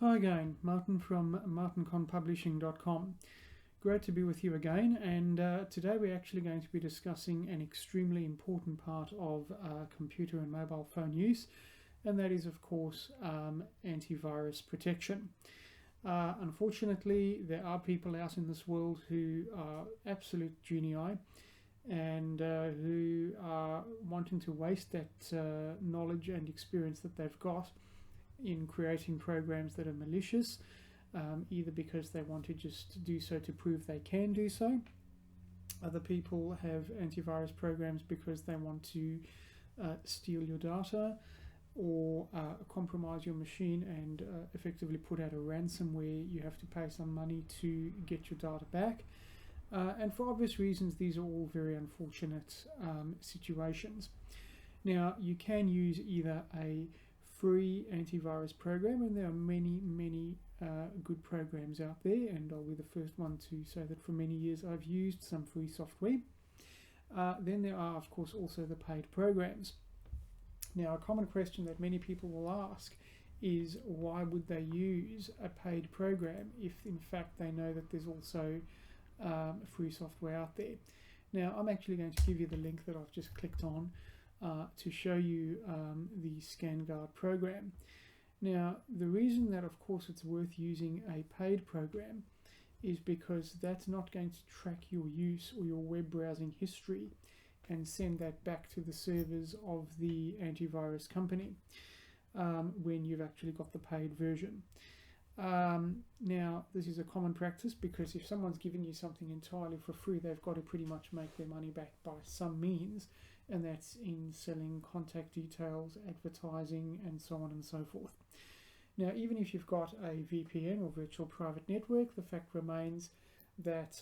Hi again, Martin from martinconpublishing.com. Great to be with you again, and today we're actually going to be discussing an extremely important part of computer and mobile phone use, and that is, of course, antivirus protection. Unfortunately, there are people out in this world who are absolute genii and who are wanting to waste that knowledge and experience that they've got in creating programs that are malicious, either because they want to just do so to prove they can do so. Other people have antivirus programs because they want to steal your data or compromise your machine and effectively put out a ransom where you have to pay some money to get your data back. And for obvious reasons, these are all very unfortunate situations. Now, you can use either a free antivirus program, and there are many good programs out there, and I'll be the first one to say that for many years I've used some free software. Then there are, of course, also the paid programs. Now, a common question that many people will ask is, why would they use a paid program if in fact they know that there's also free software out there? Now, I'm actually going to give you the link that I've just clicked on to show you the ScanGuard program. Now, the reason that, of course, it's worth using a paid program is because that's not going to track your use or your web browsing history and send that back to the servers of the antivirus company when you've actually got the paid version. Now, this is a common practice because if someone's giving you something entirely for free, they've got to pretty much make their money back by some means, and that's in selling contact details, advertising, and so on and so forth. Now, even if you've got a VPN or virtual private network, the fact remains that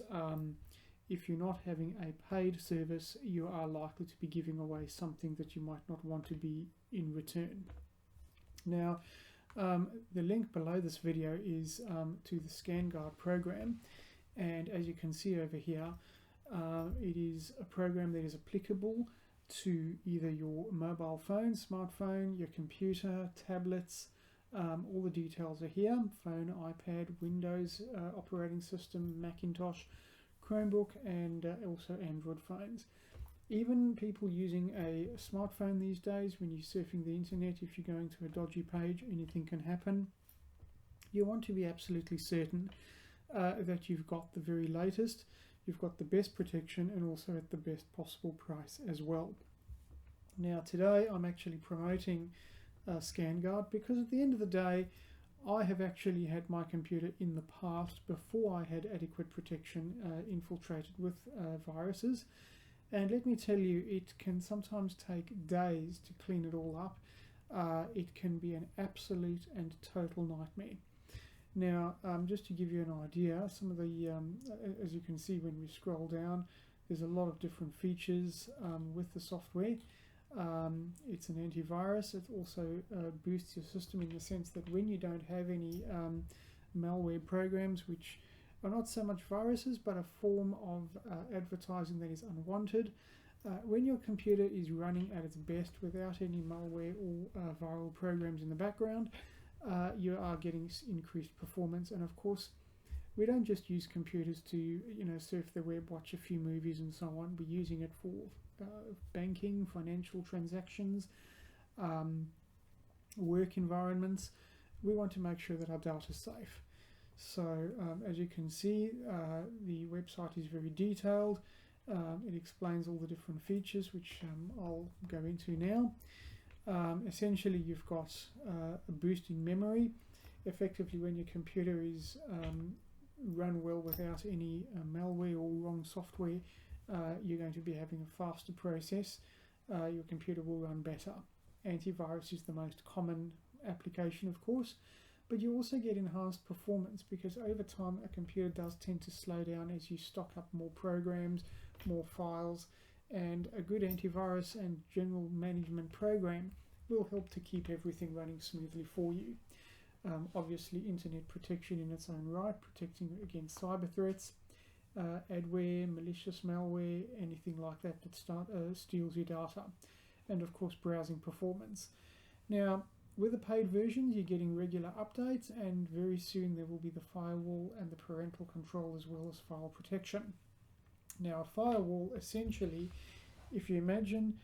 if you're not having a paid service, you are likely to be giving away something that you might not want to be in return. Now, the link below this video is to the ScanGuard program, and as you can see over here, it is a program that is applicable to either your mobile phone, smartphone, your computer, tablets. All the details are here: phone, iPad, Windows operating system, Macintosh, Chromebook, and also Android phones. Even people using a smartphone these days, when you're surfing the internet, if you're going to a dodgy page, anything can happen. You want to be absolutely certain that you've got the very latest, you've got the best protection, and also at the best possible price as well. Now, today I'm actually promoting ScanGuard because at the end of the day, I have actually had my computer in the past, before I had adequate protection, infiltrated with viruses. And let me tell you, it can sometimes take days to clean it all up. It can be an absolute and total nightmare. Now, just to give you an idea, some of the, as you can see when we scroll down, there's a lot of different features with the software. It's an antivirus. It also boosts your system in the sense that when you don't have any malware programs, which are not so much viruses but a form of advertising that is unwanted, when your computer is running at its best without any malware or viral programs in the background, you are getting increased performance. And of course, we don't just use computers to surf the web, watch a few movies and so on. We're using it for banking, financial transactions, work environments. We want to make sure that our data is safe. So as you can see, the website is very detailed. It explains all the different features, which I'll go into now. Essentially, you've got a boost in memory. Effectively, when your computer is run well without any malware or wrong software, you're going to be having a faster process. Your computer will run better. Antivirus is the most common application, of course, but you also get enhanced performance because over time a computer does tend to slow down as you stock up more programs, more files, and a good antivirus and general management program will help to keep everything running smoothly for you. Obviously, internet protection in its own right, protecting against cyber threats, adware, malicious malware, anything like that that steals your data, and of course browsing performance. Now, With the paid versions, you're getting regular updates, and very soon there will be the firewall and the parental control as well as file protection. Now, a firewall, essentially, if you imagine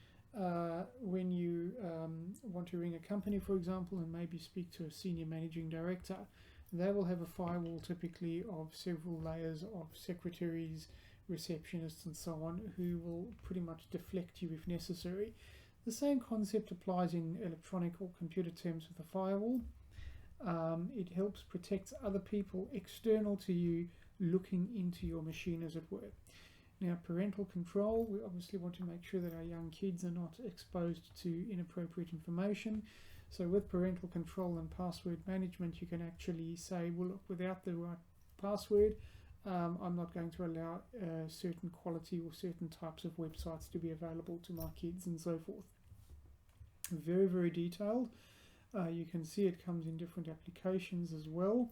when you want to ring a company, for example, and maybe speak to a senior managing director, they will have a firewall typically of several layers of secretaries, receptionists, and so on, who will pretty much deflect you if necessary. The same concept applies in electronic or computer terms with a firewall. It helps protect other people external to you looking into your machine, as it were. Now, parental control, we obviously want to make sure that our young kids are not exposed to inappropriate information. So with parental control and password management, you can actually say, well, look, without the right password, I'm not going to allow certain quality or certain types of websites to be available to my kids and so forth. Very, very detailed. You can see it comes in different applications as well.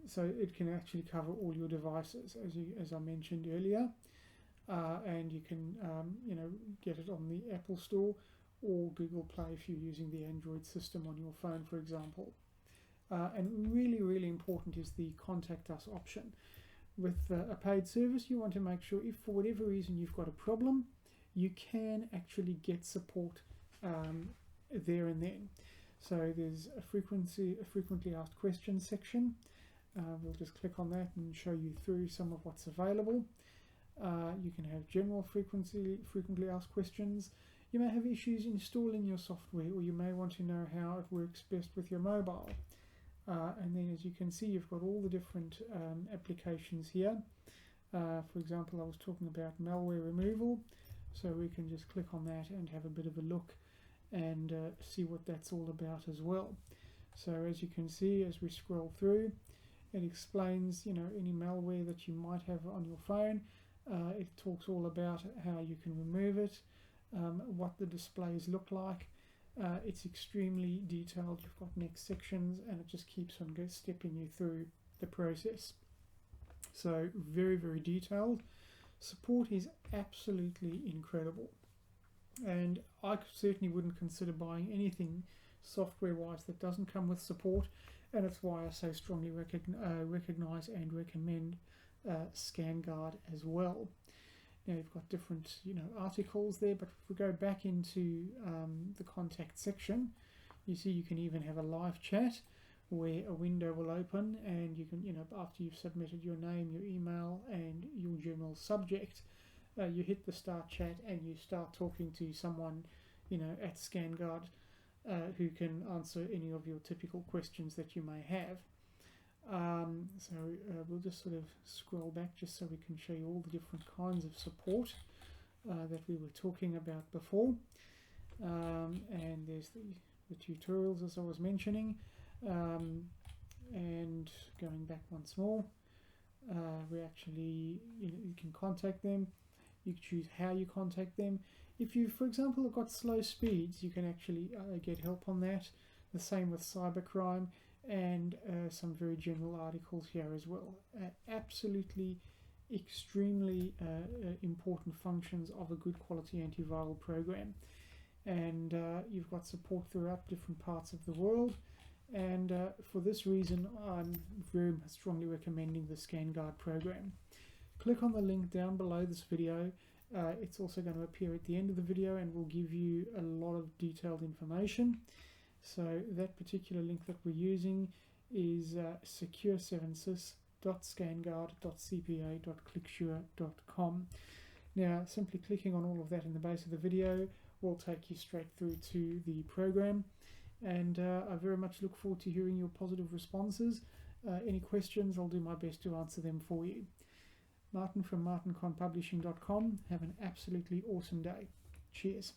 So it can actually cover all your devices, as I mentioned earlier, and you can get it on the Apple Store or Google Play if you're using the Android system on your phone, for example. And really, really important is the Contact Us option. With a paid service, you want to make sure if for whatever reason you've got a problem, you can actually get support there and then. So there's a frequently asked questions section. We'll just click on that and show you through some of what's available. You can have general frequently asked questions. You may have issues installing your software, or you may want to know how it works best with your mobile. And then, as you can see, you've got all the different applications here. For example, I was talking about malware removal, so we can just click on that and have a bit of a look and see what that's all about as well. So as you can see, as we scroll through, it explains, any malware that you might have on your phone. It talks all about how you can remove it, what the displays look like. It's extremely detailed. You've got next sections, and it just keeps on stepping you through the process. So very, very detailed. Support is absolutely incredible, and I certainly wouldn't consider buying anything software-wise that doesn't come with support. And it's why I so strongly recognize and recommend ScanGuard as well. Now you've got different articles there, but if we go back into the contact section, you see you can even have a live chat where a window will open, and you can, after you've submitted your name, your email, and your general subject, you hit the start chat and you start talking to someone, at ScanGuard, who can answer any of your typical questions that you may have. So we'll just sort of scroll back just so we can show you all the different kinds of support that we were talking about before. And there's the tutorials, as I was mentioning. And going back once more, we actually, you can contact them. You can choose how you contact them. If you, for example, have got slow speeds, you can actually get help on that. The same with cybercrime, and some very general articles here as well. Absolutely extremely important functions of a good quality antiviral program. And you've got support throughout different parts of the world. And for this reason, I'm very strongly recommending the ScanGuard program. Click on the link down below this video. It's also going to appear at the end of the video and will give you a lot of detailed information. So that particular link that we're using is secure7sys.scanguard.cpa.clicksure.com. Now, simply clicking on all of that in the base of the video will take you straight through to the program. And I very much look forward to hearing your positive responses. Any questions, I'll do my best to answer them for you. Martin from martinconpublishing.com. Have an absolutely awesome day. Cheers.